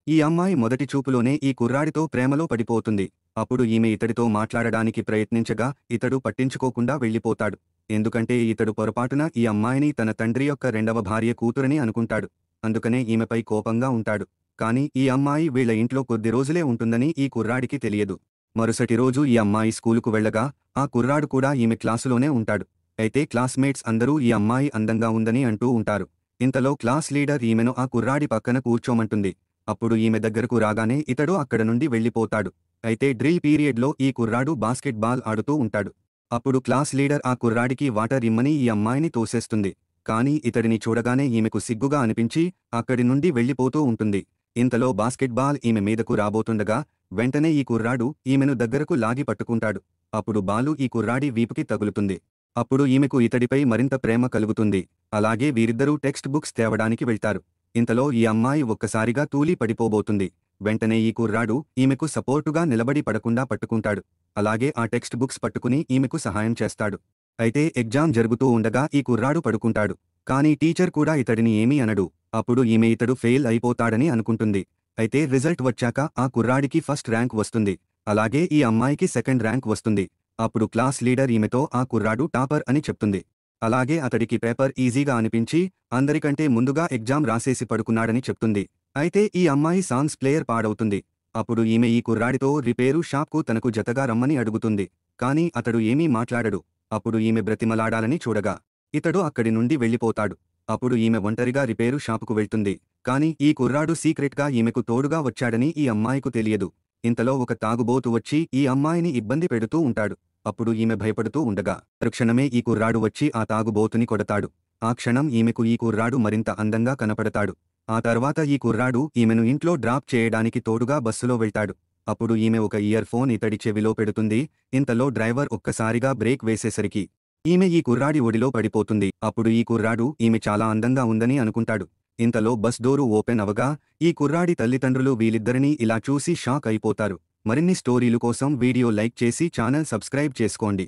ఈ అమ్మాయి మొదటి చూపులోనే ఈ కుర్రాడితో ప్రేమలో పడిపోతుంది. అప్పుడు ఈమె ఇతడితో మాట్లాడడానికి ప్రయత్నించగా ఇతడు పట్టించుకోకుండా వెళ్ళిపోతాడు. ఎందుకంటే ఇతడు పొరపాటున ఈ అమ్మాయిని తన తండ్రి యొక్క రెండవ భార్య కూతురని అనుకుంటాడు. అందుకనే ఈమెపై కోపంగా ఉంటాడు. కానీ ఈ అమ్మాయి వీళ్ల ఇంట్లో కొద్ది రోజులే ఉంటుందని ఈ కుర్రాడికి తెలియదు. మరుసటి రోజు ఈ అమ్మాయి స్కూలుకు వెళ్ళగా ఆ కుర్రాడు కూడా ఈమె క్లాసులోనే ఉంటాడు. అయితే క్లాస్మేట్స్ అందరూ ఈ అమ్మాయి అందంగా ఉందని అంటూ ఉంటారు. ఇంతలో క్లాస్ లీడర్ ఈమెను ఆ కుర్రాడి పక్కన కూర్చోమంటుంది. అప్పుడు ఈమె దగ్గరకు రాగానే ఇతడు అక్కడ నుండి వెళ్ళిపోతాడు. అయితే డ్రిల్ పీరియడ్లో ఈ కుర్రాడు బాస్కెట్ బాల్ ఆడుతూ ఉంటాడు. అప్పుడు క్లాస్ లీడర్ ఆ కుర్రాడికి వాటర్ ఇమ్మని ఈ అమ్మాయిని తోసేస్తుంది. కానీ ఇతడిని చూడగానే ఈమెకు సిగ్గుగా అనిపించి అక్కడి నుండి వెళ్ళిపోతూ ఉంటుంది. ఇంతలో బాస్కెట్ బాల్ ఈమె మీదకు రాబోతుండగా వెంటనే ఈ కుర్రాడు ఈమెను దగ్గరకు లాగి పట్టుకుంటాడు. అప్పుడు బాలు ఈ కుర్రాడి వీపుకి తగులుతుంది. అప్పుడు ఈమెకు ఇతడిపై మరింత ప్రేమ కలుగుతుంది. అలాగే వీరిద్దరూ టెక్స్ట్ బుక్స్ తేవడానికి వెళ్తారు. ఇంతలో ఈ అమ్మాయి ఒక్కసారిగా తూలి పడిపోబోతుంది. వెంటనే ఈ కుర్రాడు ఈమెకు సపోర్టుగా నిలబడి పడకుండా పట్టుకుంటాడు. అలాగే ఆ టెక్స్ట్ బుక్స్ పట్టుకుని ఈమెకు సహాయం చేస్తాడు. అయితే ఎగ్జామ్ జరుగుతూ ఉండగా ఈ కుర్రాడు పడుకుంటాడు. కానీ టీచర్ కూడా ఇతడిని ఏమీ అనడు. అప్పుడు ఈమె ఇతడు ఫెయిల్ అయిపోతాడని అనుకుంటుంది. అయితే రిజల్ట్ వచ్చాక ఆ కుర్రాడికి ఫస్ట్ ర్యాంక్ వస్తుంది. అలాగే ఈ అమ్మాయికి సెకండ్ ర్యాంక్ వస్తుంది. అప్పుడు క్లాస్ లీడర్ ఈమెతో ఆ కుర్రాడు టాపర్ అని చెప్తుంది. అలాగే అతడికి పేపర్ ఈజీగా అనిపించి అందరికంటే ముందుగా ఎగ్జామ్ రాసేసి పడుకున్నాడని చెప్తుంది. అయితే ఈ అమ్మాయి సాంగ్స్ ప్లేయర్ పాడవుతుంది. అప్పుడు ఈమె ఈ కుర్రాడితో రిపేరు షాప్కు తనకు జతగా రమ్మని అడుగుతుంది. కానీ అతడు ఏమీ మాట్లాడడు. అప్పుడు ఈమె బ్రతిమలాడాలని చూడగా ఇతడు అక్కడి నుండి వెళ్ళిపోతాడు. అప్పుడు ఈమె ఒంటరిగా రిపేరు షాపుకు వెళ్తుంది. కానీ ఈ కుర్రాడు సీక్రెట్గా ఈమెకు తోడుగా వచ్చాడని ఈ అమ్మాయికు తెలియదు. ఇంతలో ఒక తాగుబోతు వచ్చి ఈ అమ్మాయిని ఇబ్బంది పెడుతూ ఉంటాడు. అప్పుడు ఈమె భయపడుతూ ఉండగా తక్షణమే ఈ కుర్రాడు వచ్చి ఆ తాగుబోతుని కొడతాడు. ఆ క్షణం ఈమెకు ఈ కుర్రాడు మరింత అందంగా కనపడతాడు. ఆ తర్వాత ఈ కుర్రాడు ఈమెను ఇంట్లో డ్రాప్ చేయడానికి తోడుగా బస్సులో వెళ్తాడు. అప్పుడు ఈమె ఒక ఇయర్ ఫోన్ ఇతడి చెవిలో పెడుతుంది. ఇంతలో డ్రైవర్ ఒక్కసారిగా బ్రేక్ వేసేసరికి ఈమె ఈ కుర్రాడి ఒడిలో పడిపోతుంది. అప్పుడు ఈ కుర్రాడు ఈమె చాలా అందంగా ఉందని అనుకుంటాడు. ఇంతలో బస్ డోరు ఓపెన్ అవగా ఈ కుర్రాడి తల్లిదండ్రులు వీళ్ళిద్దరినీ ఇలా చూసి షాక్ అయిపోతారు. మరిన్ని స్టోరీలు కోసం వీడియో లైక్ చేసి ఛానల్ సబ్స్క్రైబ్ చేసుకోండి.